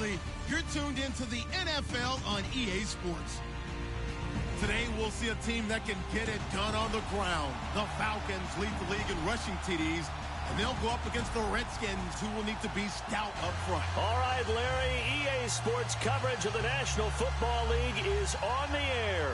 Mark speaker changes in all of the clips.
Speaker 1: Absolutely. You're tuned into the NFL on EA Sports. Today, we'll see a team that can get it done on the ground. The Falcons lead the league in rushing TDs, and they'll go up against the Redskins, who will need to be stout up front.
Speaker 2: All right, Larry, EA Sports coverage of the National Football League is on the air.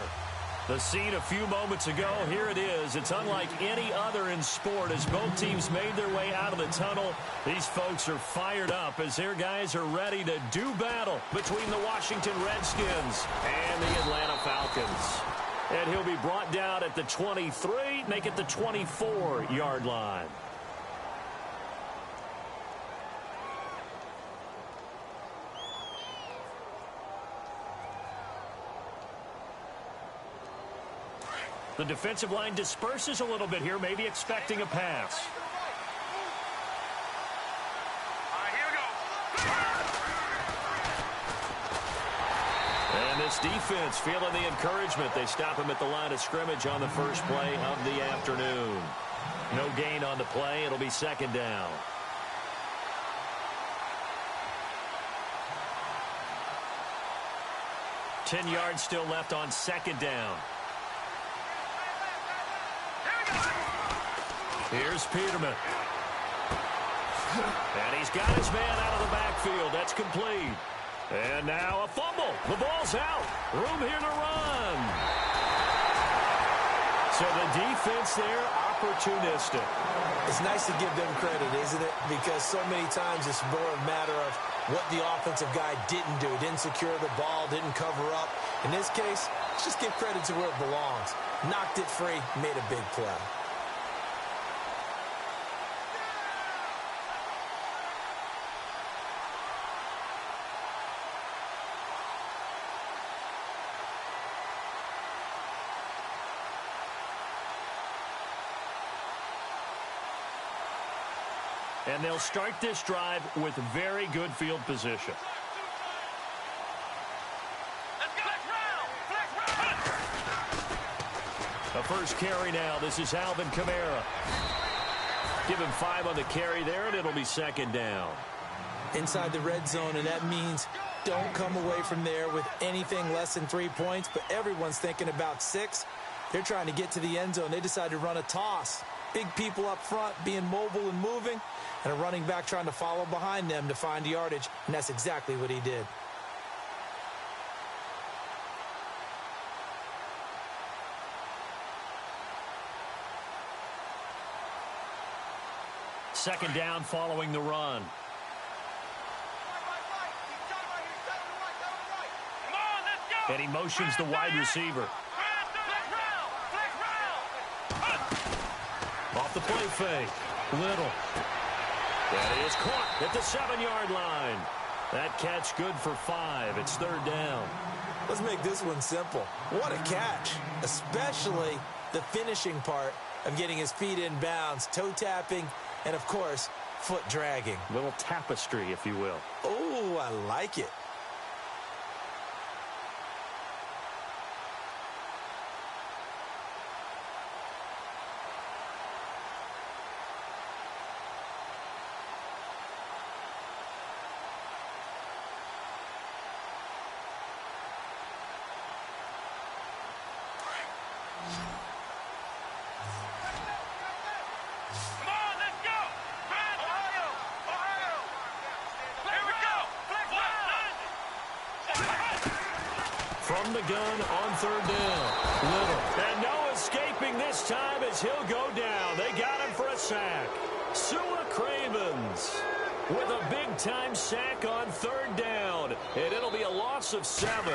Speaker 2: The scene a few moments ago, here it is. It's unlike any other in sport as both teams made their way out of the tunnel. These folks are fired up as their guys are ready to do battle between the Washington Redskins and the Atlanta Falcons. And he'll be brought down at the 23, make it the 24-yard line. The defensive line disperses a little bit here, maybe expecting a pass. And this defense feeling the encouragement. They stop him at the line of scrimmage on the first play of the afternoon. No gain on the play. It'll be second down. $10 yards still left on second down. Here's Peterman. And he's got his man out of the backfield. That's complete. And now a fumble. The ball's out. Room here to run. So the defense there, opportunistic.
Speaker 3: It's nice to give them credit, isn't it? Because so many times it's more a matter of what the offensive guy didn't do. Didn't secure the ball, didn't cover up. In this case, let's just give credit to where it belongs. Knocked it free, made a big play.
Speaker 2: And they'll start this drive with very good field position. The first carry now. This is Alvin Kamara. Give him 5 on the carry there, and it'll be second down.
Speaker 3: Inside the red zone, and that means don't come away from there with anything less than 3 points, but everyone's thinking about 6. They're trying to get to the end zone. They decide to run a toss. Big people up front being mobile and moving, and a running back trying to follow behind them to find yardage, and that's exactly what he did.
Speaker 2: Second down following the run. And he motions the wide receiver. Off the play fake. Little. That is caught at the 7-yard line. That catch good for 5. It's third down.
Speaker 3: Let's make this one simple. What a catch, especially the finishing part of getting his feet in bounds, toe tapping, and, of course, foot dragging.
Speaker 2: Little tapestry, if you will.
Speaker 3: Oh, I like it.
Speaker 2: From the gun on third down. Little. And no escaping this time as he'll go down. They got him for a sack. Sua Cravens with a big-time sack on third down. And it'll be a loss of 7.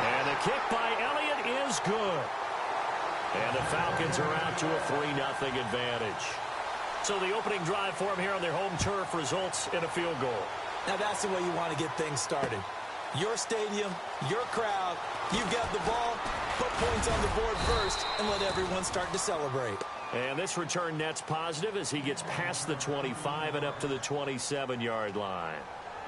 Speaker 2: And the kick by Elliott is good. And the Falcons are out to a 3-0 advantage. So the opening drive for them here on their home turf results in a field goal.
Speaker 3: Now that's the way you want to get things started. Your stadium, your crowd, you've got the ball, put points on the board first, and let everyone start to celebrate.
Speaker 2: And this return net's positive as he gets past the 25 and up to the 27-yard line.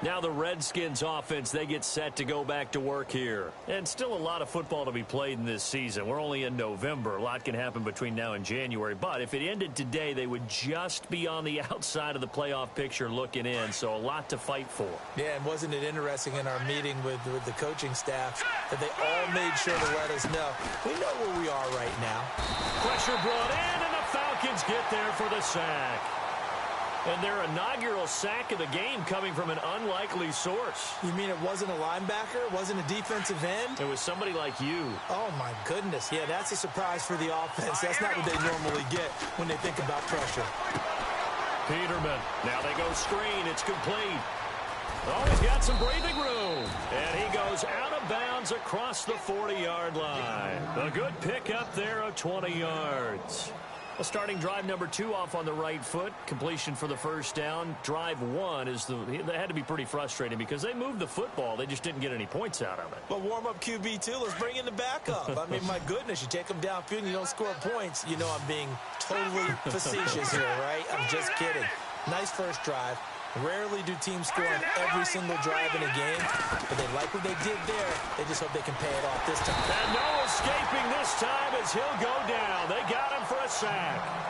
Speaker 2: Now the Redskins offense, they get set to go back to work here. And still a lot of football to be played in this season. We're only in November. A lot can happen between now and January. But if it ended today, they would just be on the outside of the playoff picture looking in. So a lot to fight for.
Speaker 3: Yeah, and wasn't it interesting in our meeting with the coaching staff that they all made sure to let us know, we know where we are right now.
Speaker 2: Pressure brought in, and the Falcons get there for the sack. And their inaugural sack of the game coming from an unlikely source.
Speaker 3: You mean it wasn't a linebacker? It wasn't a defensive end?
Speaker 2: It was somebody like you.
Speaker 3: Oh, my goodness. Yeah, that's a surprise for the offense. That's not what they normally get when they think about pressure.
Speaker 2: Peterman. Now they go screen. It's complete. Oh, he's got some breathing room. And he goes out of bounds across the 40-yard line. A good pickup there of 20 yards. Well, starting drive number 2 off on the right foot. Completion for the first down. Drive 1 that had to be pretty frustrating because they moved the football. They just didn't get any points out of it.
Speaker 3: But warm-up QB, too. Let's bring in the backup. I mean, my goodness, you take them downfield and you don't score points. You know I'm being totally facetious here, right? I'm just kidding. Nice first drive. Rarely do teams score on every single drive in a game, but they like what they did there. They just hope they can pay it off this time.
Speaker 2: And no escaping this time as he'll go down. They got him for a sack.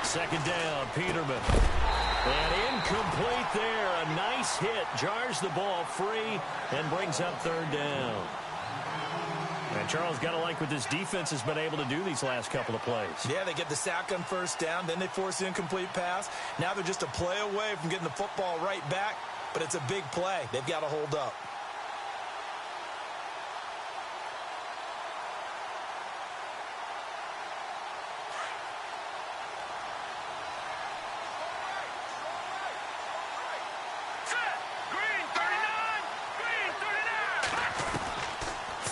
Speaker 2: Second down, Peterman. And incomplete there. A nice hit. Jars the ball free and brings up third down. And Charles, got to like what this defense has been able to do these last couple of plays.
Speaker 3: Yeah, they get the sack on first down. Then they force the incomplete pass. Now they're just a play away from getting the football right back. But it's a big play. They've got to hold up.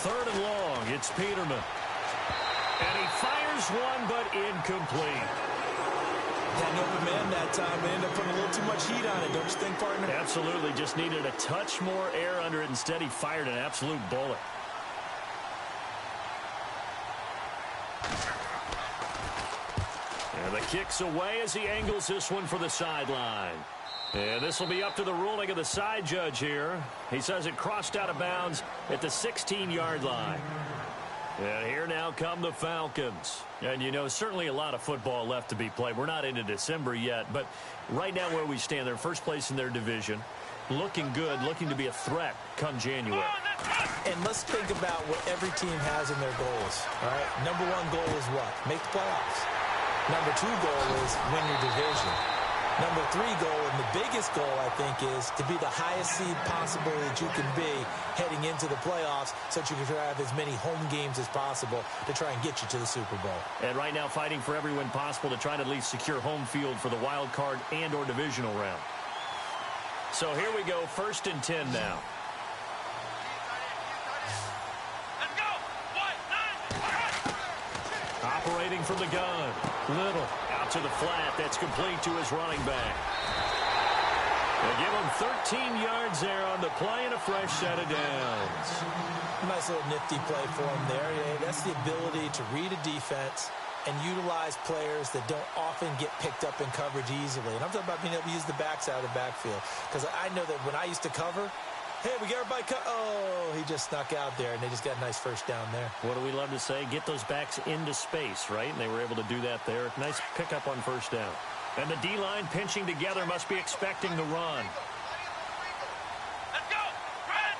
Speaker 2: Third and long, it's Peterman. And he fires one, but incomplete.
Speaker 3: Had no open man that time. They ended up putting a little too much heat on it, don't you think, partner?
Speaker 2: Absolutely. Just needed a touch more air under it. Instead, he fired an absolute bullet. And the kick's away as he angles this one for the sideline. And this will be up to the ruling of the side judge here. He says it crossed out of bounds at the 16-yard line. And here now come the Falcons. And, you know, certainly a lot of football left to be played. We're not into December yet, but right now where we stand, they're first place in their division. Looking good, looking to be a threat come January.
Speaker 3: And let's think about what every team has in their goals, all right? Number 1 goal is what? Make the playoffs. Number 2 goal is win your division. Number 3 goal, and the biggest goal, I think, is to be the highest seed possible that you can be heading into the playoffs so that you can have as many home games as possible to try and get you to the Super Bowl.
Speaker 2: And right now fighting for every win possible to try to at least secure home field for the wild card and or divisional round. So here we go, 1st and 10 now. Operating from the gun. Little out to the flat. That's complete to his running back. They give him 13 yards there on the play and a fresh set of downs.
Speaker 3: Nice little nifty play for him there. Yeah, that's the ability to read a defense and utilize players that don't often get picked up in coverage easily. And I'm talking about being able to use the backside of the backfield. Because I know that when I used to cover, hey, we got everybody oh, he just snuck out there, and they just got a nice first down there.
Speaker 2: What do we love to say? Get those backs into space, right? And they were able to do that there. Nice pickup on first down. And the D-line pinching together must be expecting the run.
Speaker 4: Let's go! Red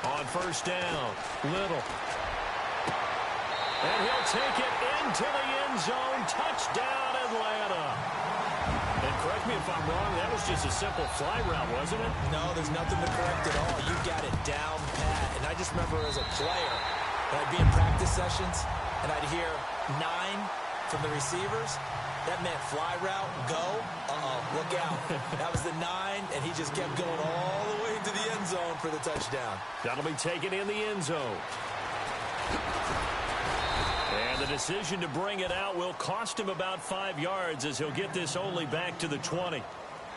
Speaker 4: 38!
Speaker 2: On first down, Little. And he'll take it into the end zone. Touchdown, Atlanta. And correct me if I'm wrong, that was just a simple fly route, wasn't it?
Speaker 3: No, there's nothing to correct at all. You got it down pat. And I just remember as a player, when I'd be in practice sessions, and I'd hear 9 from the receivers. That meant fly route, go. Look out. That was the 9, and he just kept going all the way into the end zone for the touchdown.
Speaker 2: That'll be taken in the end zone. And the decision to bring it out will cost him about 5 yards as he'll get this only back to the 20.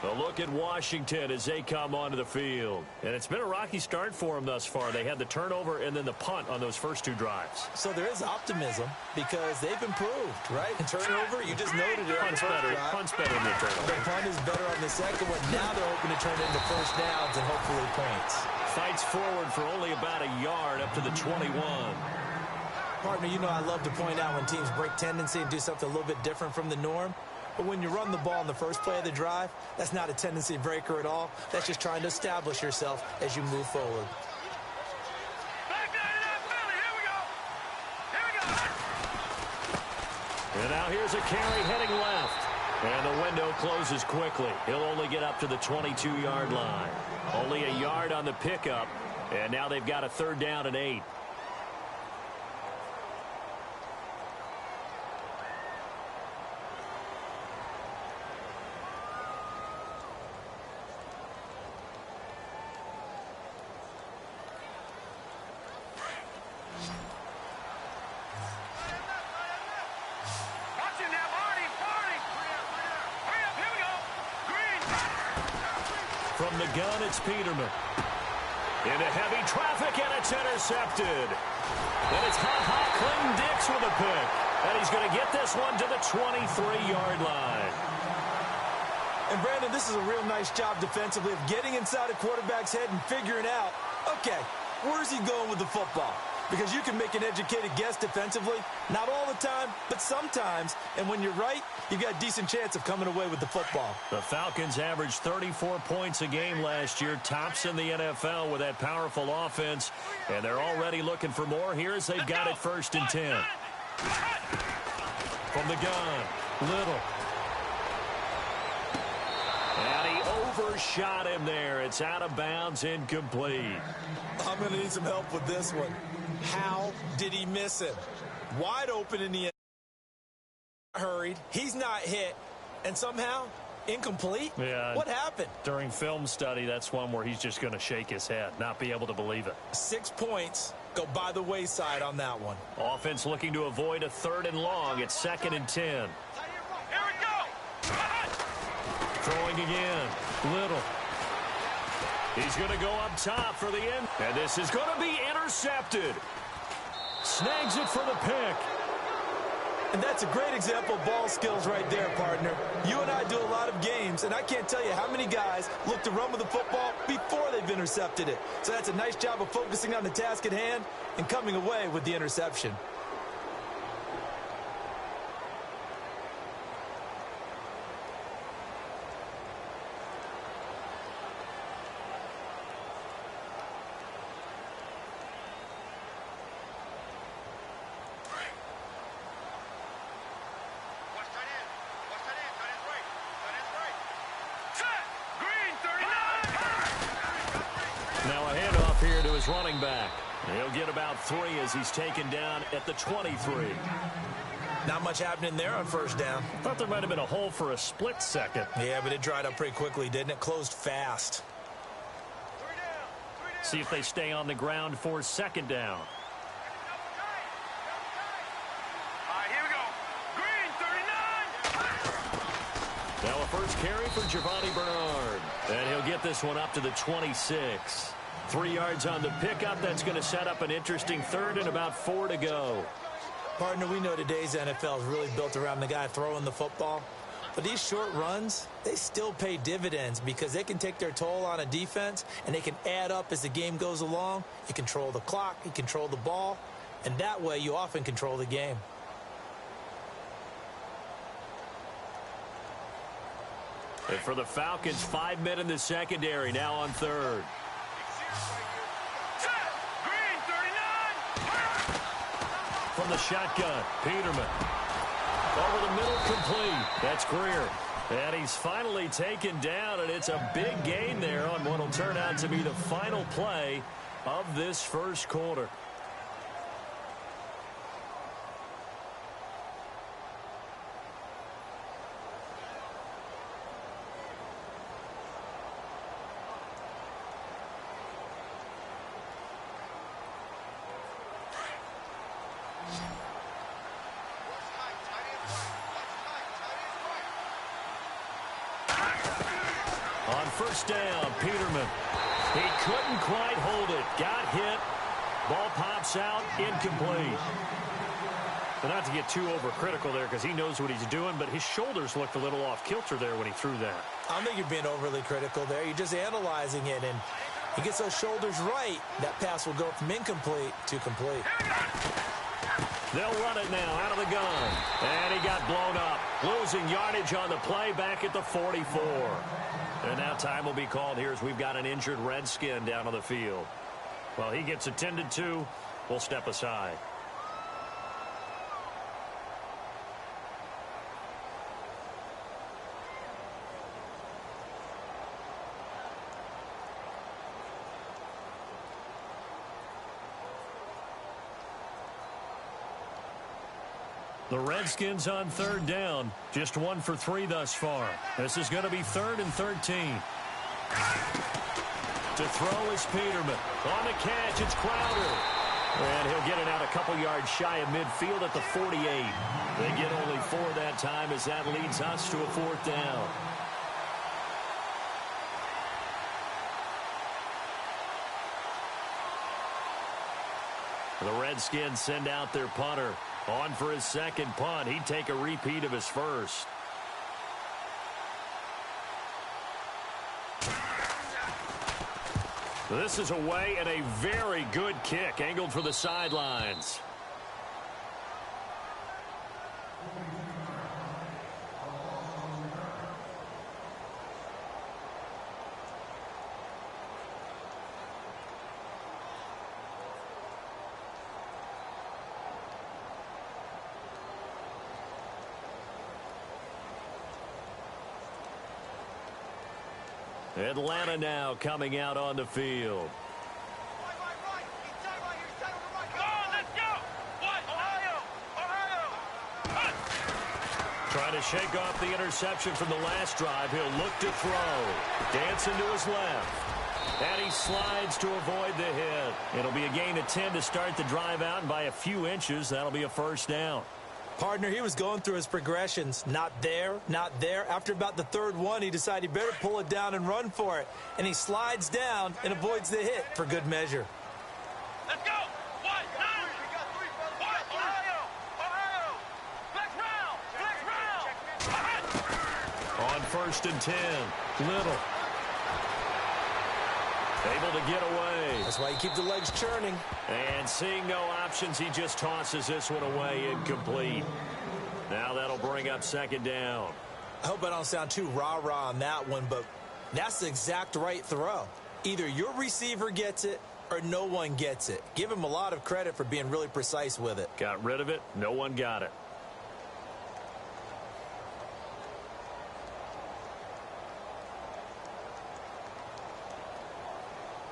Speaker 2: A look at Washington as they come onto the field. And it's been a rocky start for them thus far. They had the turnover and then the punt on those first 2 drives.
Speaker 3: So there is optimism because they've improved, right? Turnover, you just noted it.
Speaker 2: Punt's better than the turnover.
Speaker 3: The punt is better on the second one. Now they're hoping to turn it into first downs and hopefully points.
Speaker 2: Fights forward for only about a yard up to the 21.
Speaker 3: Partner, you know I love to point out when teams break tendency and do something a little bit different from the norm. But when you run the ball in the first play of the drive, that's not a tendency breaker at all. That's just trying to establish yourself as you move forward.
Speaker 2: And now here's a carry heading left. And the window closes quickly. He'll only get up to the 22-yard line. Only a yard on the pickup. And now they've got a 3rd down and 8. From the gun, it's Peterman. Into heavy traffic, and it's intercepted. And it's Clinton Dix with a pick. And he's going to get this one to the 23-yard line.
Speaker 3: And, Brandon, this is a real nice job defensively of getting inside a quarterback's head and figuring out, okay, where's he going with the football? Because you can make an educated guess defensively. Not all the time, but sometimes. And when you're right, you've got a decent chance of coming away with the football.
Speaker 2: The Falcons averaged 34 points a game last year. Tops in the NFL with that powerful offense. And they're already looking for more. Here's they've got it 1st and 10. From the gun, Little. And he overshot him there. It's out of bounds, incomplete.
Speaker 3: I'm going to need some help with this one. How did he miss him? Wide open in the end. Hurried. He's not hit. And somehow, incomplete?
Speaker 2: Yeah.
Speaker 3: What happened?
Speaker 2: During film study, that's one where he's just going to shake his head, not be able to believe it.
Speaker 3: 6 points go by the wayside on that one.
Speaker 2: Offense looking to avoid a 3rd and long. It's 2nd and 10.
Speaker 4: Here we go.
Speaker 2: Throwing again. Little. He's going to go up top for the end. And this is going to be intercepted. Snags it for the pick.
Speaker 3: And that's a great example of ball skills right there, partner. You and I do a lot of games, and I can't tell you how many guys look to run with the football before they've intercepted it. So that's a nice job of focusing on the task at hand and coming away with the interception.
Speaker 2: Now a handoff here to his running back. He'll get about 3 as he's taken down at the 23.
Speaker 3: Not much happening there on 1st down.
Speaker 2: Thought there might have been a hole for a split second.
Speaker 3: Yeah, but it dried up pretty quickly, didn't it? Closed fast.
Speaker 2: See if they stay on the ground for 2nd down.
Speaker 4: Here we go. Green, 39.
Speaker 2: Now a first carry for Giovanni Bernard. And he'll get this one up to the 26. 3 yards on the pickup. That's going to set up an interesting 3rd and about 4 to go.
Speaker 3: Partner, we know today's NFL is really built around the guy throwing the football. But these short runs, they still pay dividends because they can take their toll on a defense and they can add up as the game goes along. You control the clock, you control the ball, and that way you often control the game.
Speaker 2: And for the Falcons, 5 men in the secondary, now on 3rd.
Speaker 4: Green, 39.
Speaker 2: From the shotgun, Peterman. Over the middle, complete. That's Greer. And he's finally taken down, and it's a big gain there on what will turn out to be the final play of this first quarter. first down. Peterman. He couldn't quite hold it. Got hit. Ball pops out. Incomplete. But not to get too overcritical there because he knows what he's doing, but his shoulders looked a little off kilter there when he threw that.
Speaker 3: I don't think you're being overly critical there. You're just analyzing it, and he gets those shoulders right. That pass will go from incomplete to complete.
Speaker 2: They'll run it now out of the gun. And he got blown up. Losing yardage on the play back at the 44. And now time will be called here as we've got an injured Redskin down on the field. Well, he gets attended to. We'll step aside. The Redskins on third down. Just 1 for 3 thus far. This is going to be 3rd and 13. To throw is Peterman. On the catch, it's Crowder. And he'll get it out a couple yards shy of midfield at the 48. They get only 4 that time as that leads us to a 4th down. The Redskins send out their punter. On for his second punt. He'd take a repeat of his first. This is away and a very good kick angled for the sidelines. Atlanta now coming out on the field. Trying to shake off the interception from the last drive. He'll look to throw. Dancing to his left. And he slides to avoid the hit. It'll be a gain of 10 to start the drive out, and by a few inches, that'll be a first down.
Speaker 3: Partner, he was going through his progressions. Not there, not there. After about the 3rd one, he decided he better pull it down and run for it. And he slides down and avoids the hit for good measure.
Speaker 4: Let's go! One, nine! We got 3, brother. Ohio! Ohio! Flex round!
Speaker 2: On 1st and 10, Little. Able to get away.
Speaker 3: That's why you keep the legs churning.
Speaker 2: And seeing no options, he just tosses this one away incomplete. Now that'll bring up 2nd down.
Speaker 3: I hope I don't sound too rah-rah on that one, but that's the exact right throw. Either your receiver gets it or no one gets it. Give him a lot of credit for being really precise with it.
Speaker 2: Got rid of it. No one got it.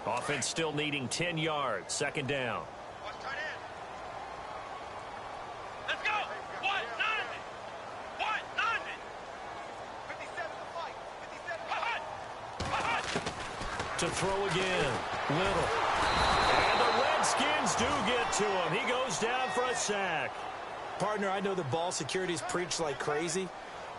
Speaker 2: Offense still needing 10 yards. 2nd down.
Speaker 4: Let's go! One, nothing! One, nothing! 57 to fight. 57.
Speaker 2: To throw again. Little. And the Redskins do get to him. He goes down for a sack.
Speaker 3: Partner, I know the ball security's preached like crazy,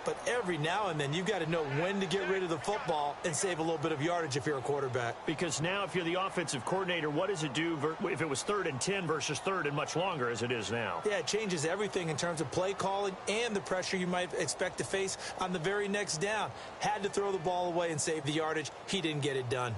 Speaker 3: but every now and then you've got to know when to get rid of the football and save a little bit of yardage if you're a quarterback.
Speaker 2: Because now if you're the offensive coordinator, what does it do if it was 3rd and 10 versus 3rd and much longer as it is now?
Speaker 3: Yeah, it changes everything in terms of play calling and the pressure you might expect to face on the very next down. Had to throw the ball away and save the yardage. He didn't get it done.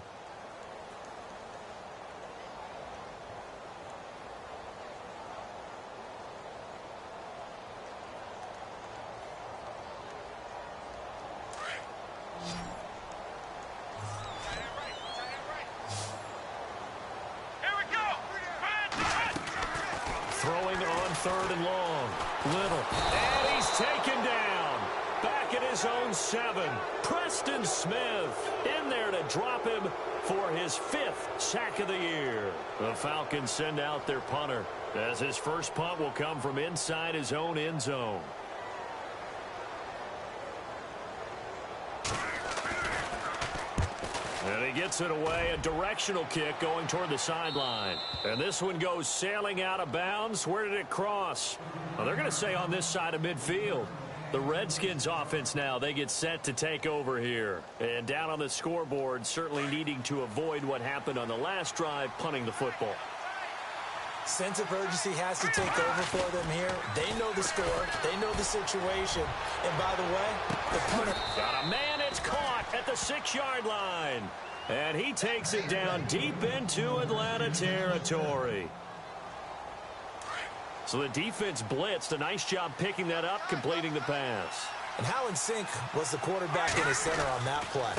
Speaker 2: Throwing on 3rd and long. Little. And he's taken down. Back at his own 7. Preston Smith in there to drop him for his 5th sack of the year. The Falcons send out their punter as his first punt will come from inside his own end zone. And he gets it away, a directional kick going toward the sideline. And this one goes sailing out of bounds. Where did it cross? Well, they're going to say on this side of midfield. The Redskins offense now, they get set to take over here. And down on the scoreboard, certainly needing to avoid what happened on the last drive, punting the football.
Speaker 3: Sense of urgency has to take over for them here. They know the score. They know the situation. And by the way, the punter...
Speaker 2: Got a man, it's caught at the 6-yard line. And he takes it down deep into Atlanta territory. So the defense blitzed. A nice job picking that up, completing the pass.
Speaker 3: And Howland Sink was the quarterback in his center on that play.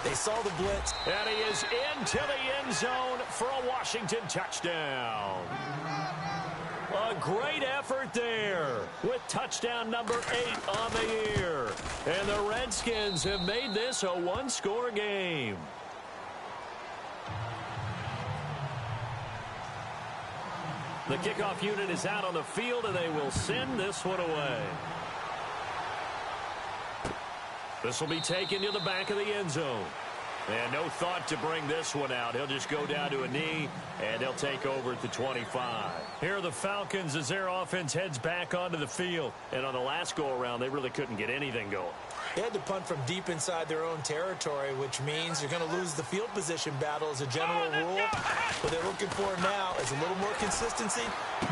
Speaker 3: They saw the blitz.
Speaker 2: And he is into the end zone for a Washington touchdown. A great effort there with touchdown number 8 on the year. And the Redskins have made this a one-score game. The kickoff unit is out on the field, and they will send this one away. This will be taken to the back of the end zone. And no thought to bring this one out. He'll just go down to a knee, and they'll take over at the 25. Here are the Falcons as their offense heads back onto the field. And on the last go-around, they really couldn't get anything going.
Speaker 3: They had to punt from deep inside their own territory, which means you're going to lose the field position battle as a general rule. What they're looking for now is a little more consistency,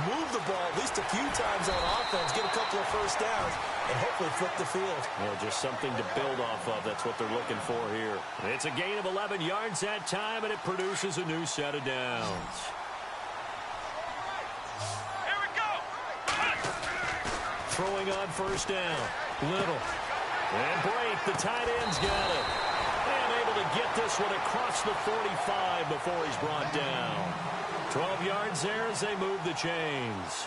Speaker 3: move the ball at least a few times on offense, get a couple of first downs, and hopefully flip the field.
Speaker 2: Yeah, just something to build off of. That's what they're looking for here. It's a gain of 11 yards that time, and it produces a new set of downs.
Speaker 4: Here we go.
Speaker 2: Throwing on first down. Little. And break. The tight end's got it. And able to get this one across the 45 before he's brought down. 12 yards there as they move the chains.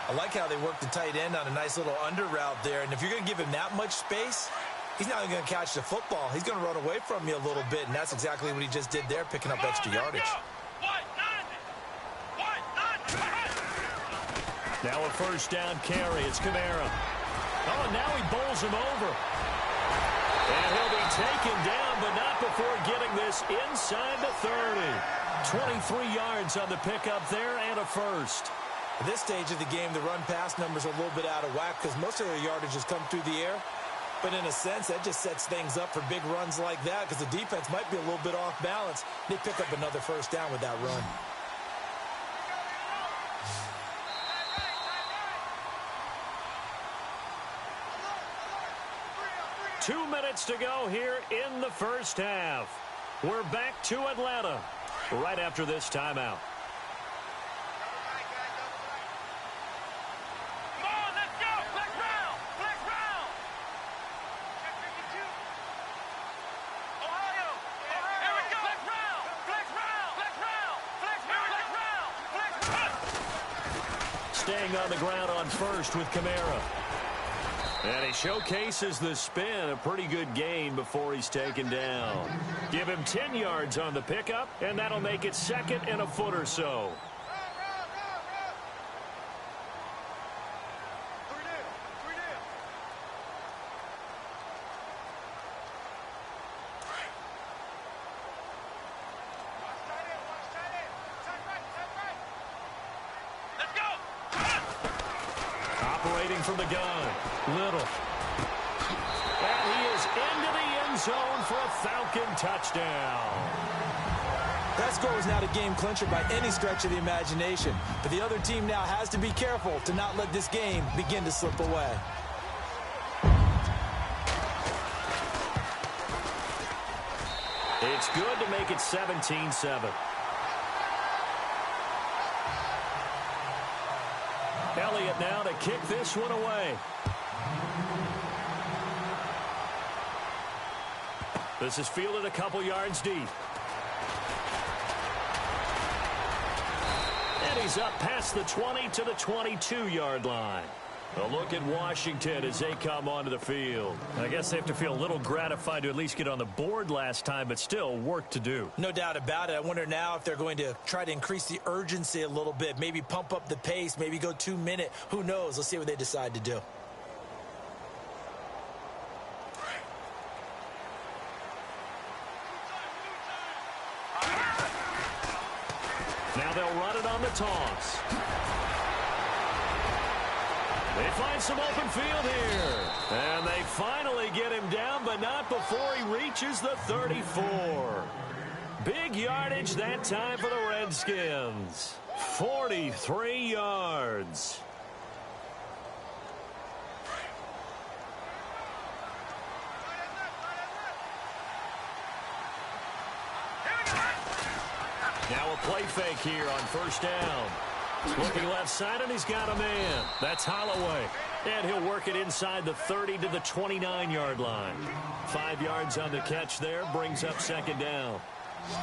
Speaker 3: I like how they work the tight end on a nice little under route there. And if you're going to give him that much space, he's not going to catch the football. He's going to run away from you a little bit, and that's exactly what he just did there, picking up extra yardage.
Speaker 2: Now a first down carry. It's Kamara. Oh, and now he bowls him over. And he'll be taken down, but not before getting this inside the 30. 23 yards on the pickup there and a first.
Speaker 3: At this stage of the game, the run-pass numbers are a little bit out of whack because most of their yardage has come through the air. But in a sense, that just sets things up for big runs like that because the defense might be a little bit off balance. They pick up another first down with that run.
Speaker 2: Two minutes to go here in the first half. We're back to Atlanta right after this timeout.
Speaker 4: Come on, let's go. Flex round. Flex round. Ohio. Here we go. Flex round. Flex round. Flex round. Flex round. Flex round. Flex round.
Speaker 2: Staying on the ground on first with Kamara. And he showcases the spin, a pretty good gain before he's taken down. Give him 10 yards on the pickup, and that'll make it second and a foot or so.
Speaker 4: Let's go.
Speaker 2: Operating from the gun. Little. And he is into the end zone for a Falcon touchdown.
Speaker 3: That score is now the game clincher by any stretch of the imagination. But the other team now has to be careful to not let this game begin to slip away.
Speaker 2: It's good to make it 17-7. Elliott now to kick this one away. This is fielded a couple yards deep. And he's up past the 20 to the 22-yard line. A look at Washington as they come onto the field. I guess they have to feel a little gratified to at least get on the board last time, but still work to do.
Speaker 3: No doubt about it. I wonder now if they're going to try to increase the urgency a little bit, maybe pump up the pace, maybe go 2 minute. Who knows? Let's see what they decide to do.
Speaker 2: Now they'll run it on the toss. They find some open field here. but not before he reaches the 34. Big yardage that time for the Redskins. 43 yards. Now a play fake here on first down. Looking left side, and he's got a man. That's Holloway. And he'll work it inside the 30 to the 29-yard line. 5 yards on the catch there, brings up second down.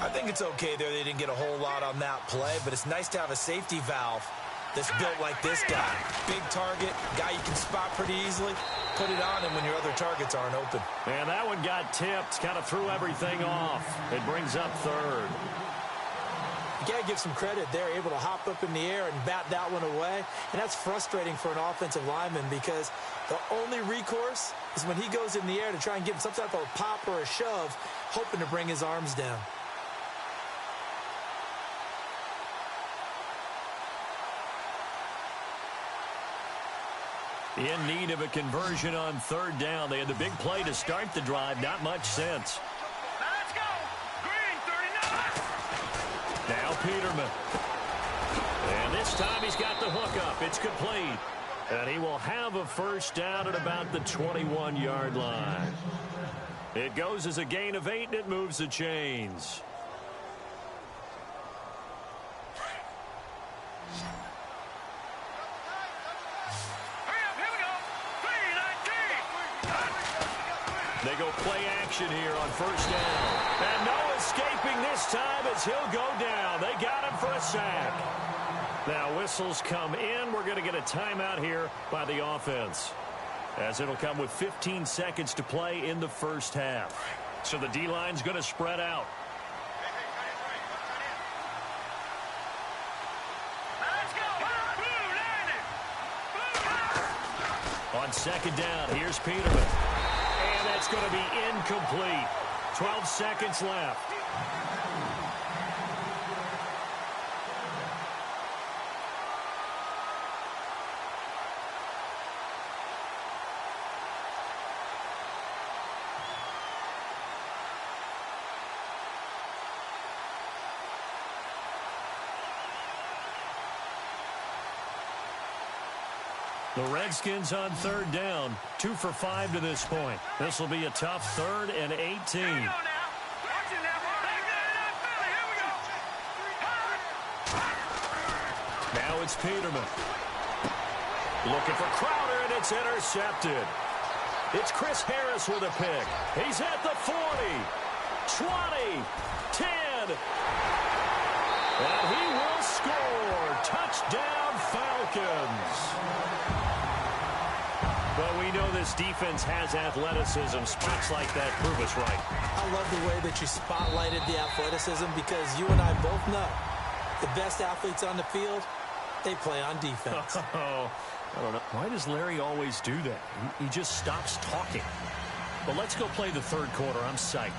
Speaker 3: I think it's okay there. They didn't get a whole lot on that play, but it's nice to have a safety valve that's built like this guy. Big target, guy you can spot pretty easily. Put it on him when your other targets aren't open.
Speaker 2: And that one got tipped, kind of threw everything off. It brings up third.
Speaker 3: You got to give some credit there, able to hop up in the air and bat that one away. And that's frustrating for an offensive lineman because the only recourse is when he goes in the air to try and give him some type of a pop or a shove, hoping to bring his arms down.
Speaker 2: In need of a conversion on third down. They had the big play to start the drive. Not much sense.
Speaker 4: Let's go. Green 39.
Speaker 2: Now Peterman. And this time he's got the hook up. It's complete. And he will have a first down at about the 21-yard line. It goes as a gain of 8, and it moves the chains. They go play action here on first down. And no escaping this time as he'll go down. They got him for a sack. Now whistles come in. We're going to get a timeout here by the offense, as it'll come with 15 seconds to play in the first half. So the D-line's going to spread out. On second down, here's Peterman. And that's going to be incomplete. 12 seconds left. The Redskins on third down, 2 for 5 to this point. This will be a tough 3rd and 18. Now it's Peterman. Looking for Crowder, and it's intercepted. It's Chris Harris with a pick. He's at the 40, 20, 10. And he will score. Touchdown, Falcons. But we know this defense has athleticism. Spots like that prove us right.
Speaker 3: I love the way that you spotlighted the athleticism because you and I both know the best athletes on the field, they play on defense.
Speaker 2: Oh, I don't know. Why does Larry always do that? He just stops talking. But let's go play the third quarter. I'm psyched.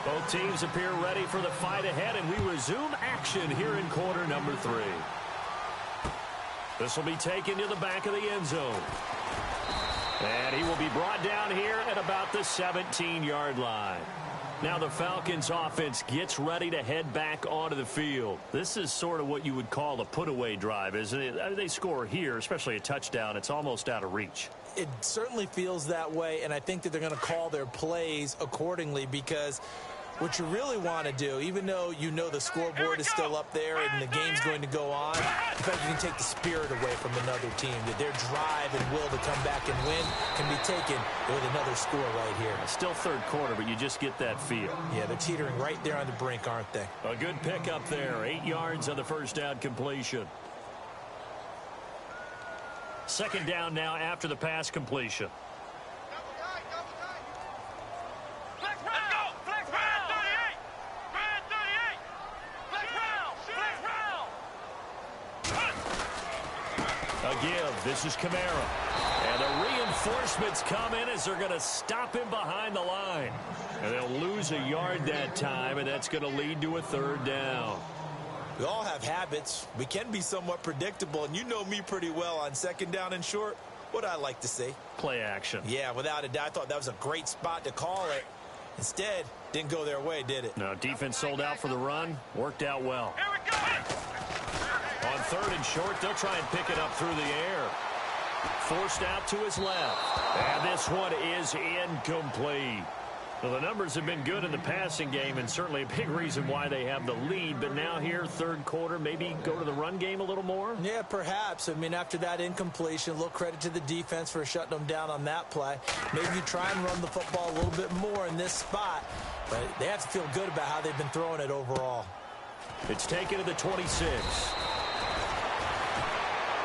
Speaker 2: Both teams appear ready for the fight ahead, and we resume action here in quarter number 3. This will be taken to the back of the end zone. And he will be brought down here at about the 17-yard line. Now the Falcons offense gets ready to head back onto the field. This is sort of what you would call a put-away drive, isn't it? I mean, they score here, especially a touchdown. It's almost out of reach.
Speaker 3: It certainly feels that way, and I think that they're going to call their plays accordingly because what you really want to do, even though you know the scoreboard is still up there and the game's going to go on, in fact, you can take the spirit away from another team, that their drive and will to come back and win can be taken with another score right here.
Speaker 2: Still third quarter, but you just get that feel.
Speaker 3: Yeah, they're teetering right there on the brink, aren't they?
Speaker 2: A good pickup there. 8 yards on the first down completion. Second down now after the pass completion. Give. This is Kamara. And the reinforcements come in as they're going to stop him behind the line. And they'll lose a yard that time, and that's going to lead to a third down.
Speaker 3: We all have habits. We can be somewhat predictable, and you know me pretty well on second down and short. What I like to see.
Speaker 2: Play action.
Speaker 3: Yeah, without a doubt. I thought that was a great spot to call it. Instead, didn't go their way, did it?
Speaker 2: No, defense sold out for the run. Worked out well.
Speaker 4: Here we go.
Speaker 2: On 3rd and short, they'll try and pick it up through the air. Forced out to his left. And this one is incomplete. Well, the numbers have been good in the passing game, and certainly a big reason why they have the lead. But now here, 3rd quarter, maybe go to the run game a little more?
Speaker 3: Yeah, perhaps. I mean, after that incompletion, a little credit to the defense for shutting them down on that play. Maybe you try and run the football a little bit more in this spot. But they have to feel good about how they've been throwing it overall.
Speaker 2: It's taken to the 26.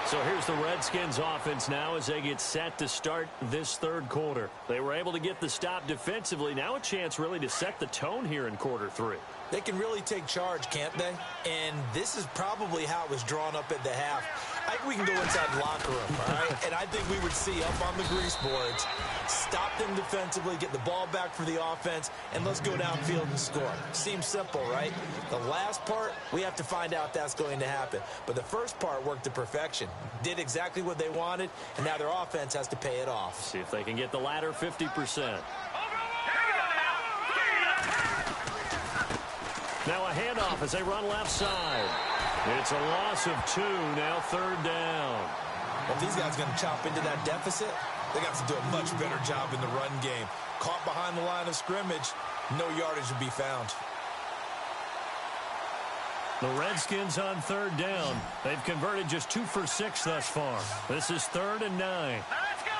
Speaker 2: So here's the Redskins offense now as they get set to start this 3rd quarter. They were able to get the stop defensively. Now a chance really to set the tone here in quarter 3.
Speaker 3: They can really take charge, can't they? And this is probably how it was drawn up at the half. I think we can go inside the locker room, all right? And I think we would see up on the grease boards, stop them defensively, get the ball back for the offense, and let's go downfield and score. Seems simple, right? The last part, we have to find out if that's going to happen. But the first part worked to perfection. Did exactly what they wanted, and now their offense has to pay it off.
Speaker 2: See if they can get the latter 50%. Now a handoff as they run left side. It's a loss of 2, now 3rd down.
Speaker 3: Well, if these guys are going to chop into that deficit, they got to do a much better job in the run game. Caught behind the line of scrimmage, no yardage would be found.
Speaker 2: The Redskins on 3rd down. They've converted just 2 for 6 thus far. This is 3rd and 9.
Speaker 4: Let's go.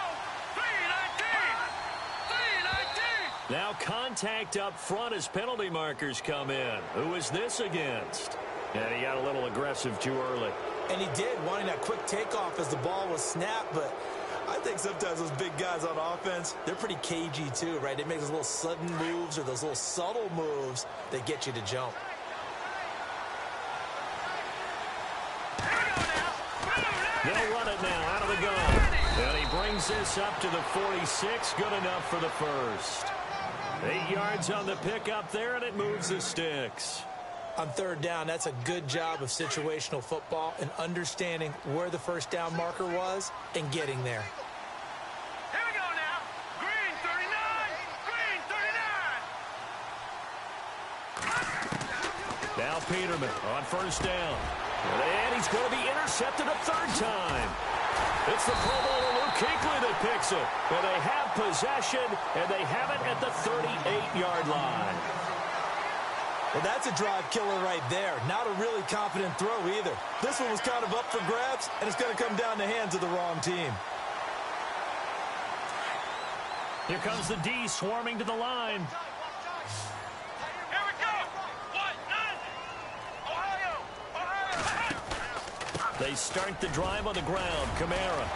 Speaker 4: 3-19.
Speaker 2: Now contact up front as penalty markers come in. Who is this against? And he got a little aggressive too early.
Speaker 3: And he did, wanting that quick takeoff as the ball was snapped, but I think sometimes those big guys on offense, they're pretty cagey too, right? They make those little sudden moves or those little subtle moves that get you to jump.
Speaker 2: They'll run it now out of the gun. And he brings this up to the 46. Good enough for the first. 8 yards on the pickup there, and it moves the sticks.
Speaker 3: On 3rd down, that's a good job of situational football and understanding where the first down marker was and getting there.
Speaker 4: Here we go now. Green 39. Green 39.
Speaker 2: Now Peterman on 1st down. And he's going to be intercepted a 3rd time. It's the Pro Bowler Luke Kuechly that picks it. And they have possession, and they have it at the 38-yard line.
Speaker 3: Well, that's a drive killer right there. Not a really confident throw either. This one was kind of up for grabs, and it's going to come down the hands of the wrong team.
Speaker 2: Here comes the D swarming to the line.
Speaker 4: Here we go. Ohio.
Speaker 2: They start the drive on the ground. Kamara.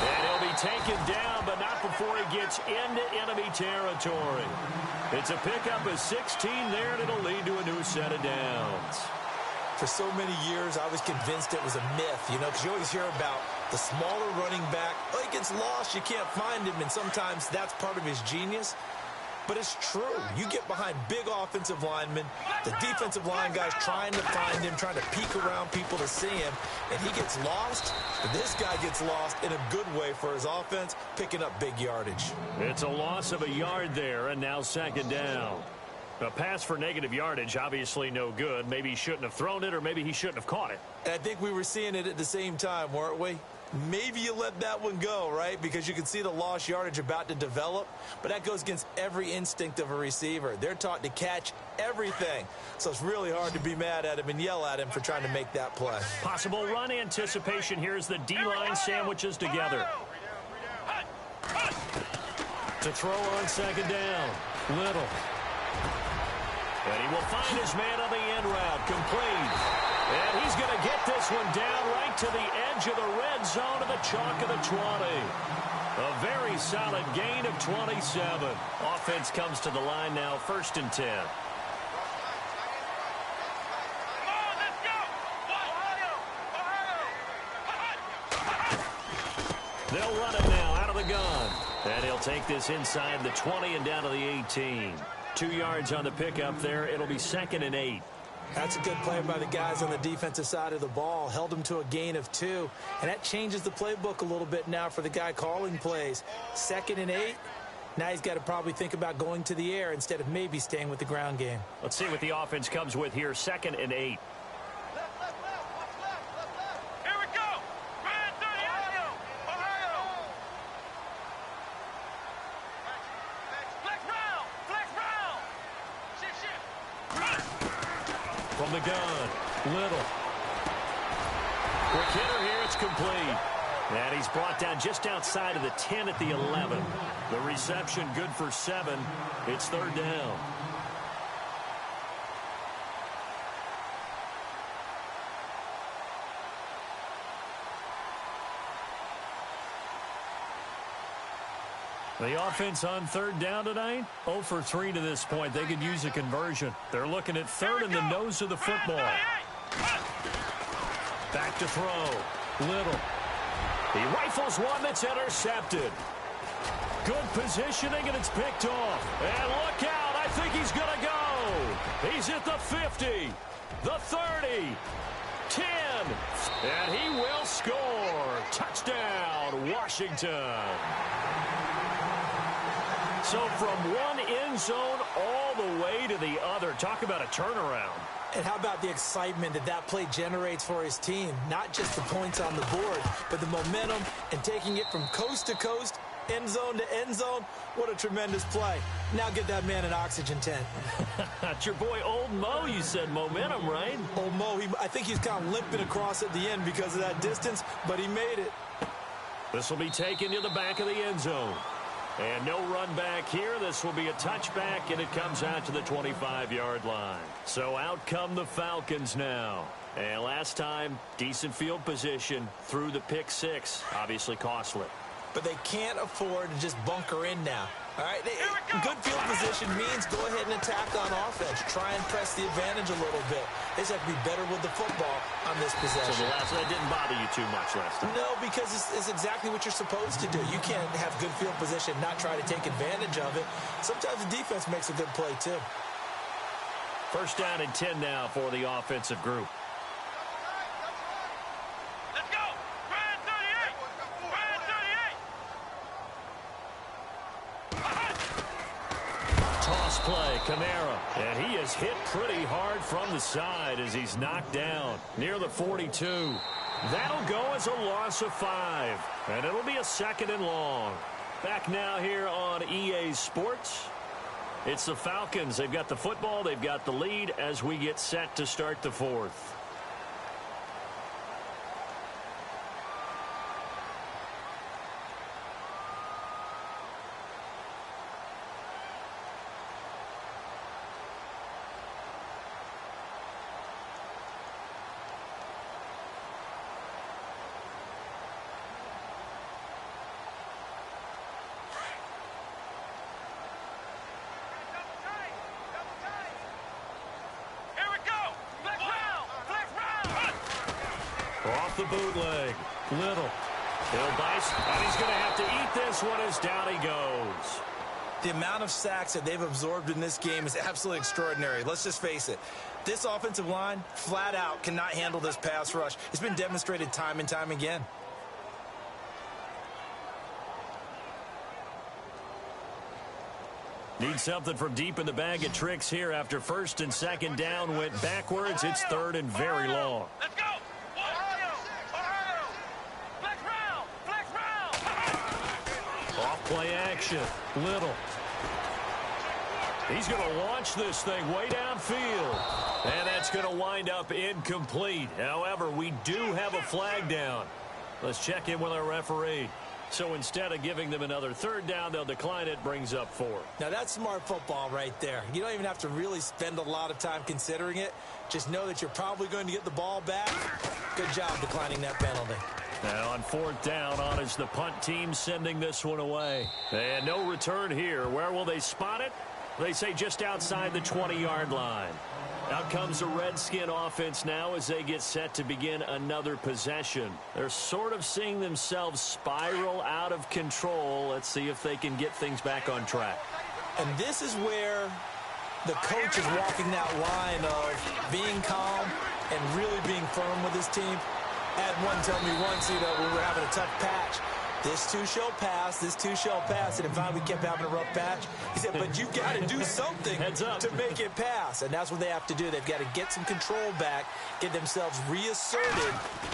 Speaker 2: And he'll be taken down, but not before he gets into enemy territory. It's a pickup of 16 there, and it'll lead to a new set of downs.
Speaker 3: For so many years, I was convinced it was a myth, you know, because you always hear about the smaller running back. Oh, he gets lost, you can't find him, and sometimes that's part of his genius. But it's true. You get behind big offensive linemen, the defensive line guys trying to find him, trying to peek around people to see him, and he gets lost. This guy gets lost in a good way for his offense, picking up big yardage.
Speaker 2: It's a loss of a yard there, and now 2nd down. A pass for negative yardage, obviously no good. Maybe he shouldn't have thrown it, or maybe he shouldn't have caught it.
Speaker 3: And I think we were seeing it at the same time, weren't we? Maybe you let that one go, right? Because you can see the lost yardage about to develop. But that goes against every instinct of a receiver. They're taught to catch everything. So it's really hard to be mad at him and yell at him for trying to make that play.
Speaker 2: Possible run anticipation here as the D-line sandwiches together. To throw on 2nd down. Little. And he will find his man on the end route. Complete. And he's going to get this one down right to the edge of the red zone of the chalk of the 20. A very solid gain of 27. Offense comes to the line now, 1st and 10.
Speaker 4: Come on, let's go. Ohio.
Speaker 2: They'll run it now out of the gun. And he'll take this inside the 20 and down to the 18. 2 yards on the pickup there. It'll be 2nd and 8.
Speaker 3: That's a good play by the guys on the defensive side of the ball. Held them to a gain of 2. And that changes the playbook a little bit now for the guy calling plays. 2nd and 8. Now he's got to probably think about going to the air instead of maybe staying with the ground game.
Speaker 2: Let's see what the offense comes with here. 2nd and 8.
Speaker 4: Here we go. Red 30. Ohio. Flex round. Flex round. Shift.
Speaker 2: From the gun, Little. Quick hitter here, it's complete. And he's brought down just outside of the 10 at the 11. The reception good for 7. It's 3rd down. The offense on 3rd down tonight, 0 for 3 to this point. They could use a conversion. They're looking at 3rd and the nose of the football. Back to throw. Little. He rifles one that's intercepted. Good positioning, and it's picked off. And look out, I think he's going to go. He's at the 50, the 30, 10, and he will score. Touchdown, Washington. So from one end zone all the way to the other. Talk about a turnaround.
Speaker 3: And how about the excitement that play generates for his team? Not just the points on the board, but the momentum and taking it from coast to coast, end zone to end zone. What a tremendous play. Now get that man an oxygen tent.
Speaker 2: That's your boy Old Mo. You said momentum, right?
Speaker 3: Old Mo, I think he's kind of limping across at the end because of that distance, but he made it.
Speaker 2: This will be taken to the back of the end zone. And no run back here. This will be a touchback, and it comes out to the 25-yard line. So out come the Falcons now. And last time, decent field position through the pick 6. Obviously costly.
Speaker 3: But they can't afford to just bunker in now. All right, good field position means go ahead and attack on offense. Try and press the advantage a little bit. They just have to be better with the football on this possession.
Speaker 2: So that didn't bother you too much last time?
Speaker 3: No, because it's exactly what you're supposed to do. You can't have good field position, not try to take advantage of it. Sometimes the defense makes a good play, too.
Speaker 2: 1st down and 10 now for the offensive group.
Speaker 4: Let's go. Red 38. Red 38.
Speaker 2: Toss play, Kamara. And he is hit pretty hard from the side as he's knocked down near the 42. That'll go as a loss of 5. And it'll be a 2nd and long. Back now here on EA Sports. It's the Falcons. They've got the football. They've got the lead as we get set to start the 4th. Off the bootleg. Little. He'll dice, and he's going to have to eat this one as down he goes.
Speaker 3: The amount of sacks that they've absorbed in this game is absolutely extraordinary. Let's just face it. This offensive line, flat out, cannot handle this pass rush. It's been demonstrated time and time again.
Speaker 2: Need something from deep in the bag of tricks here after 1st and 2nd down went backwards. It's 3rd and very long.
Speaker 4: Let's go. Ohio. Flex round. Flex round.
Speaker 2: Off play action. Little. He's going to launch this thing way downfield. And that's going to wind up incomplete. However, we do have a flag down. Let's check in with our referee. So instead of giving them another 3rd down, they'll decline it, brings up 4.
Speaker 3: Now that's smart football right there. You don't even have to really spend a lot of time considering it. Just know that you're probably going to get the ball back. Good job declining that penalty.
Speaker 2: Now on 4th down, on is the punt team sending this one away. And no return here. Where will they spot it? They say just outside the 20-yard line. Out comes the Redskin offense now as they get set to begin another possession. They're sort of seeing themselves spiral out of control. Let's see if they can get things back on track.
Speaker 3: And this is where The coach is walking that line of being calm and really being firm with his team. I had one tell me once, when we were having a tough patch, this too shall pass, this too shall pass. And finally we kept having a rough patch. He said, but you've got to do something to make it pass. And that's what they have to do. They've got to get some control back, get themselves reasserted,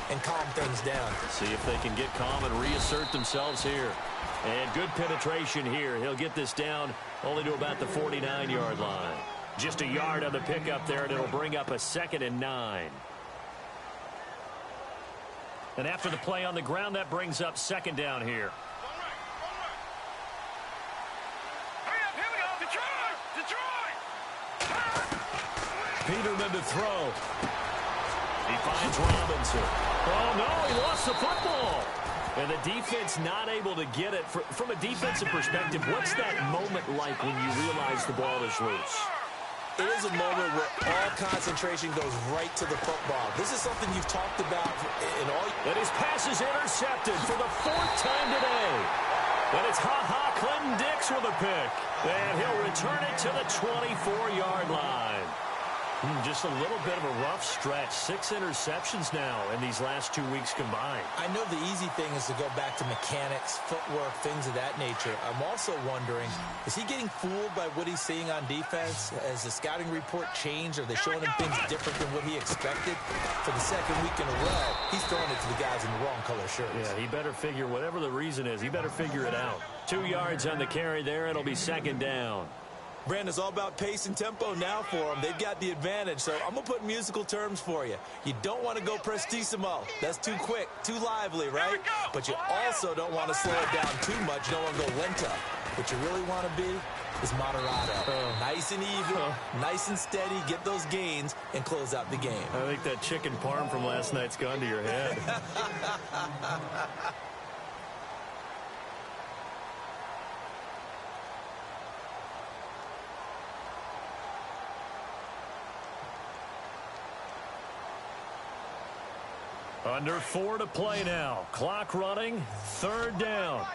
Speaker 3: and calm things down.
Speaker 2: See if they can get calm and reassert themselves here. And good penetration here. He'll get this down only to about the 49-yard line. Just a yard on the pickup there, and it'll bring up a 2nd and 9. And after the play on the ground, that brings up 2nd down here. Peterman to throw. He finds Robinson. Oh, no, he lost the football. And the defense not able to get it. From a defensive perspective, what's that moment like when you realize the ball is loose?
Speaker 3: It is a moment where all concentration goes right to the football. This is something you've talked about in all.
Speaker 2: And his pass is intercepted for the 4th time today. And it's Clinton Dix with a pick. And he'll return it to the 24-yard line. Just a little bit of a rough stretch. 6 interceptions now in these last 2 weeks combined.
Speaker 3: I know the easy thing is to go back to mechanics, footwork, things of that nature. I'm also wondering, is he getting fooled by what he's seeing on defense? Has the scouting report changed? Are they showing him things different than what he expected? For the 2nd week in a row, he's throwing it to the guys in the wrong color shirts.
Speaker 2: Yeah, he better figure, whatever the reason is, he better figure it out. 2 yards on the carry there. It'll be 2nd down.
Speaker 3: Brandon, it's all about pace and tempo now for them. They've got the advantage, so I'm going to put musical terms for you. You don't want to go prestissimo. That's too quick, too lively, right? But you also don't want to slow it down too much. You don't want to go lento. What you really want to be is moderato. Nice and even, nice and steady, get those gains, and close out the game.
Speaker 2: I think that chicken parm from last night's gone to your head. Under 4 to play now. Clock running. 3rd down.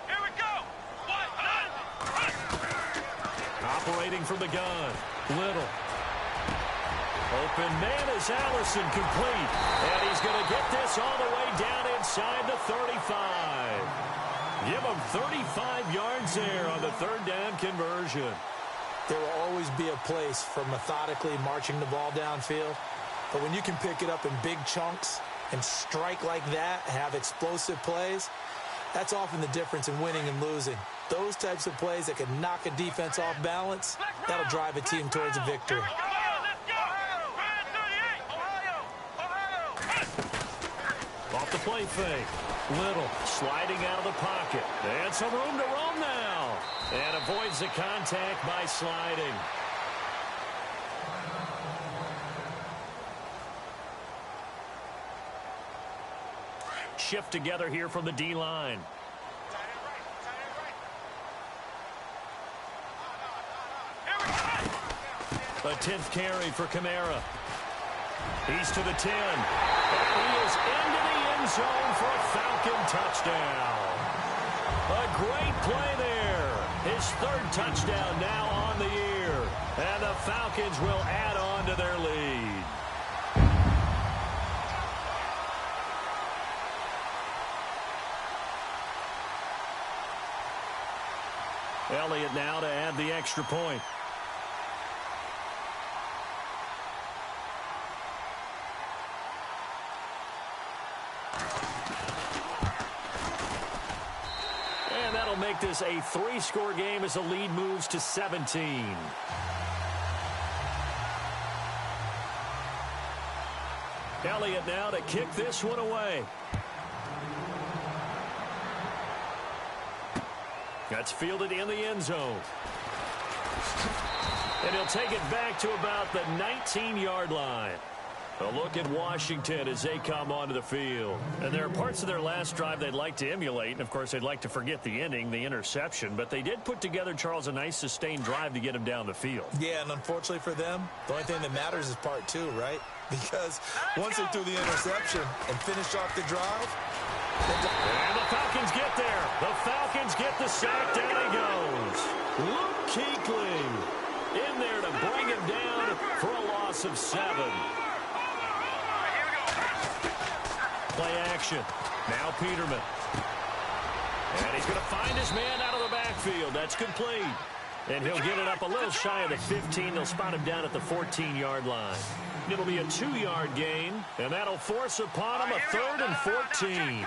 Speaker 4: Here we go.
Speaker 2: Operating from the gun. Little. Open man is Allison, complete. And he's going to get this all the way down inside the 35. Give him 35 yards there on the 3rd down conversion.
Speaker 3: There will always be a place for methodically marching the ball downfield. But when you can pick it up in big chunks and strike like that, have explosive plays, that's often the difference in winning and losing. Those types of plays that can knock a defense off balance, that'll drive a team towards a victory.
Speaker 2: Off the play fake. Little sliding out of the pocket. And some room to roam now. And avoids the contact by sliding. Shift together here from the D-line. A 10th carry for Kamara. He's to the 10. And he is into the end zone for a Falcon touchdown. A great play there. His 3rd touchdown now on the year. And the Falcons will add on to their lead. Elliott now to add the extra point. And that'll make this a 3-score game as the lead moves to 17. Elliott now to kick this one away. That's fielded in the end zone. And he'll take it back to about the 19-yard line. A look at Washington as they come onto the field. And there are parts of their last drive they'd like to emulate. And, of course, they'd like to forget the ending, the interception. But they did put together, Charles, a nice sustained drive to get him down the field.
Speaker 3: Yeah, and unfortunately for them, the only thing that matters is part 2, right? Because once they threw the interception and finished off the drive,
Speaker 2: And the Falcons get there. The Falcons get the sack. Down he goes. Luke Kuechly in there to bring him down for a loss of 7. Play action. Now Peterman. And he's going to find his man out of the backfield. That's complete. And he'll get it up a little shy of the 15. They'll spot him down at the 14-yard line. It'll be a 2-yard gain, and that'll force upon him a 3rd and 14.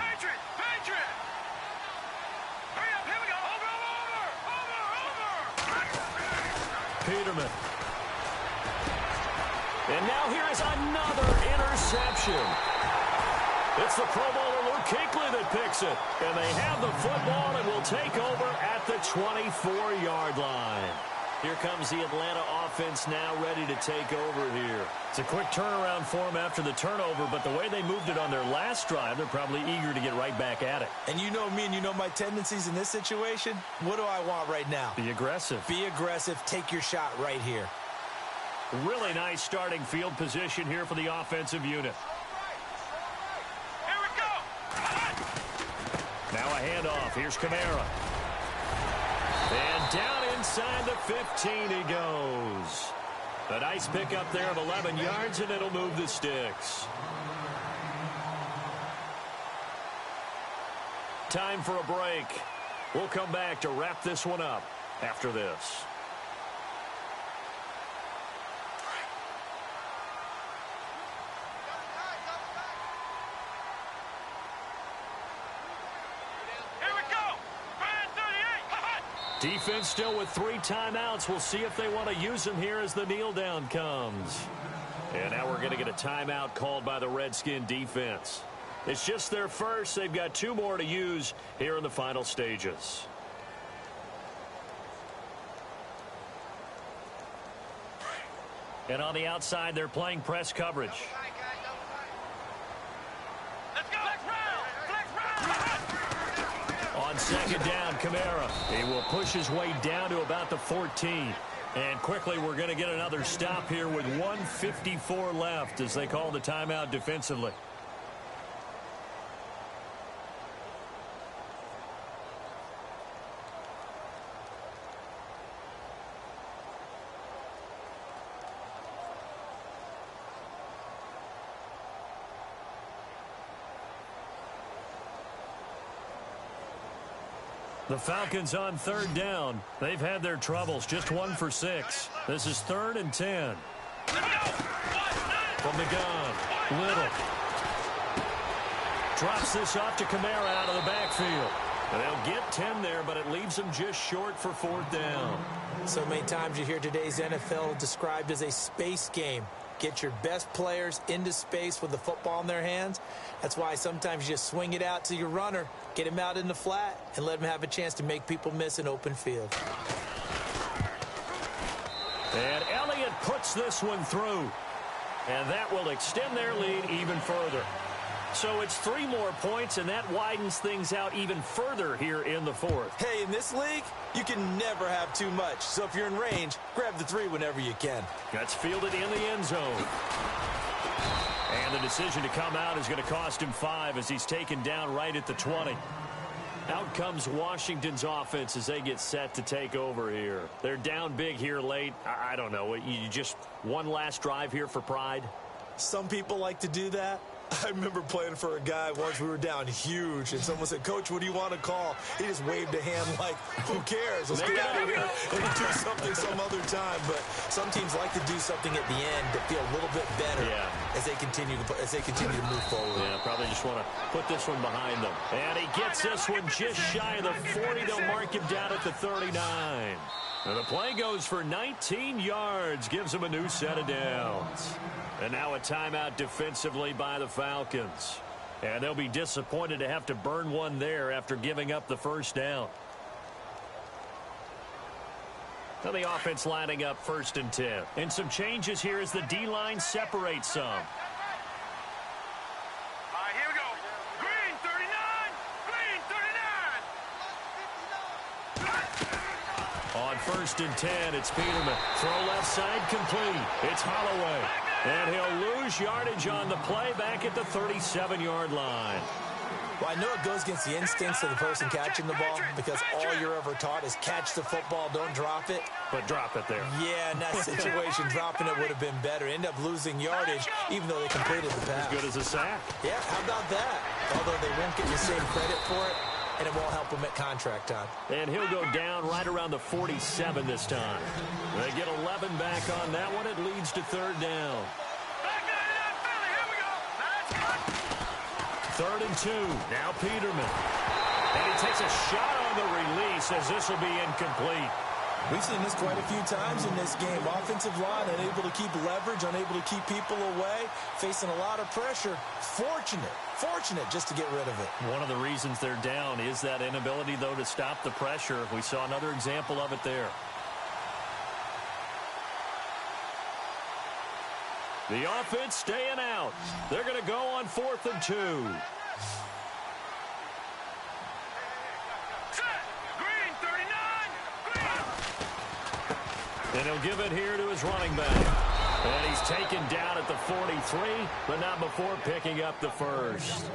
Speaker 2: Peterman. And now here is another interception. It's the Pro Bowler Luke Kuechly that picks it. And they have the football and will take over at the 24-yard line. Here comes the Atlanta offense now ready to take over here. It's a quick turnaround for them after the turnover, but the way they moved it on their last drive, they're probably eager to get right back at it.
Speaker 3: And you know me and you know my tendencies in this situation. What do I want right now?
Speaker 2: Be aggressive.
Speaker 3: Be aggressive. Take your shot right here.
Speaker 2: Really nice starting field position here for the offensive unit.
Speaker 4: Here we go.
Speaker 2: Now a handoff. Here's Kamara. And down inside the 15 he goes. A nice pickup there of 11 yards, and it'll move the sticks. Time for a break. We'll come back to wrap this one up after this. Defense still with 3 timeouts. We'll see if they want to use them here as the kneel down comes. And now we're going to get a timeout called by the Redskin defense. It's just their first. They've got 2 more to use here in the final stages. And on the outside, they're playing press coverage. On second down, Kamara. He will push his way down to about the 14. And quickly, we're going to get another stop here with 1:54 left as they call the timeout defensively. The Falcons on 3rd down. They've had their troubles. Just 1 for 6. This is 3rd and 10. From the gun, Little. Drops this off to Kamara out of the backfield. And they'll get 10 there, but it leaves them just short for 4th down.
Speaker 3: So many times you hear today's NFL described as a space game. Get your best players into space with the football in their hands. That's why sometimes you just swing it out to your runner, get him out in the flat, and let him have a chance to make people miss an open field.
Speaker 2: And Elliott puts this one through. And that will extend their lead even further. So it's 3 more points, and that widens things out even further here in the 4th.
Speaker 3: Hey, in this league, you can never have too much. So if you're in range, grab the 3 whenever you can.
Speaker 2: That's fielded in the end zone. And the decision to come out is going to cost him 5 as he's taken down right at the 20. Out comes Washington's offense as they get set to take over here. They're down big here late. I don't know. You just one last drive here for pride?
Speaker 3: Some people like to do that. I remember playing for a guy once. We were down huge, and someone said, "Coach, what do you want to call?" He just waved a hand like, "Who cares? Let's get out of here and do something some other time." But some teams like to do something at the end to feel a little bit better as they continue to move forward.
Speaker 2: Yeah, probably just want to put this one behind them. And he gets this one just shy of the 40. They'll mark him down at the 39. And the play goes for 19 yards, gives him a new set of downs. And now a timeout defensively by the Falcons. And they'll be disappointed to have to burn one there after giving up the 1st down. Now the offense lining up 1st and 10. And some changes here as the D-line separates some.
Speaker 4: All right, here we go. Green 39. Green 39.
Speaker 2: On 1st and 10, it's Peterman. Throw left side complete. It's Holloway. And he'll lose yardage on the play back at the 37-yard line.
Speaker 3: Well, I know it goes against the instincts of the person catching the ball because all you're ever taught is catch the football, don't drop it.
Speaker 2: But drop it there.
Speaker 3: Yeah, in that situation, dropping it would have been better. End up losing yardage, even though they completed the pass.
Speaker 2: As good as a sack.
Speaker 3: Yeah, how about that? Although they won't get the same credit for it, and it won't help him at contract time.
Speaker 2: And he'll go down right around the 47 this time. They get 11 back on that one. It leads to third down. Third and 2. Now Peterman. And he takes a shot on the release as this will be incomplete.
Speaker 3: We've seen this quite a few times in this game. Offensive line unable to keep leverage, unable to keep people away, facing a lot of pressure. Fortunate just to get rid of it.
Speaker 2: One of the reasons they're down is that inability, though, to stop the pressure. We saw another example of it there. The offense staying out. They're going to go on 4th and 2. And he'll give it here to his running back. And he's taken down at the 43, but not before picking up the first.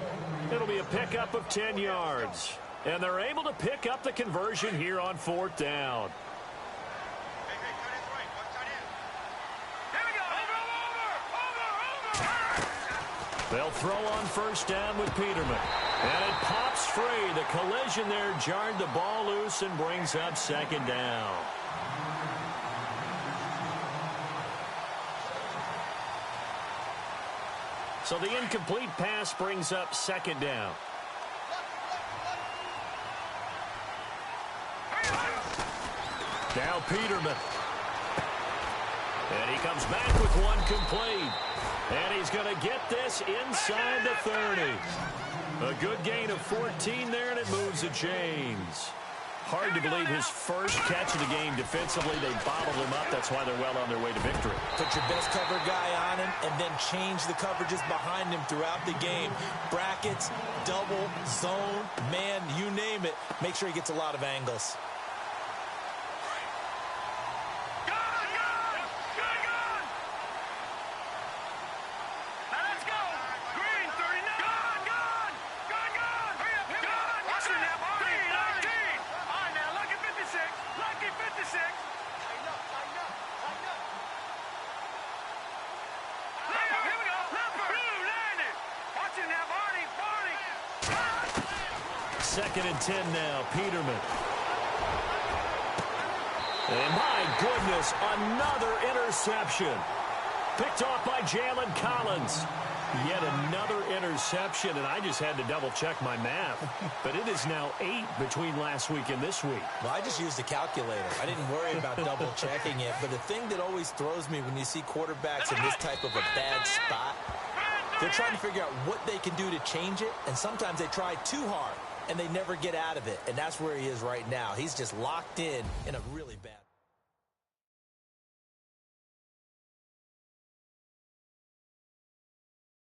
Speaker 2: It'll be a pickup of 10 yards. And they're able to pick up the conversion here on 4th down. They'll throw on 1st down with Peterman. And it pops free. The collision there jarred the ball loose and brings up 2nd down. So the incomplete pass brings up 2nd down. Now Peterman. And he comes back with one complete. And he's going to get this inside the 30. A good gain of 14 there, and it moves the chains. Hard to believe his first catch of the game defensively. They bottled him up. That's why they're well on their way to victory.
Speaker 3: Put your best cover guy on him and then change the coverages behind him throughout the game. Brackets, double, zone, man, you name it. Make sure he gets a lot of angles.
Speaker 2: Second and 10 now, Peterman. And my goodness, another interception. Picked off by Jalen Collins. Yet another interception, and I just had to double-check my math. But it is now 8 between last week and this week.
Speaker 3: Well, I just used a calculator. I didn't worry about double-checking it. But the thing that always throws me when you see quarterbacks in this type of a bad spot, they're trying to figure out what they can do to change it, and sometimes they try too hard, and they never get out of it. And that's where he is right now. He's just locked in a really bad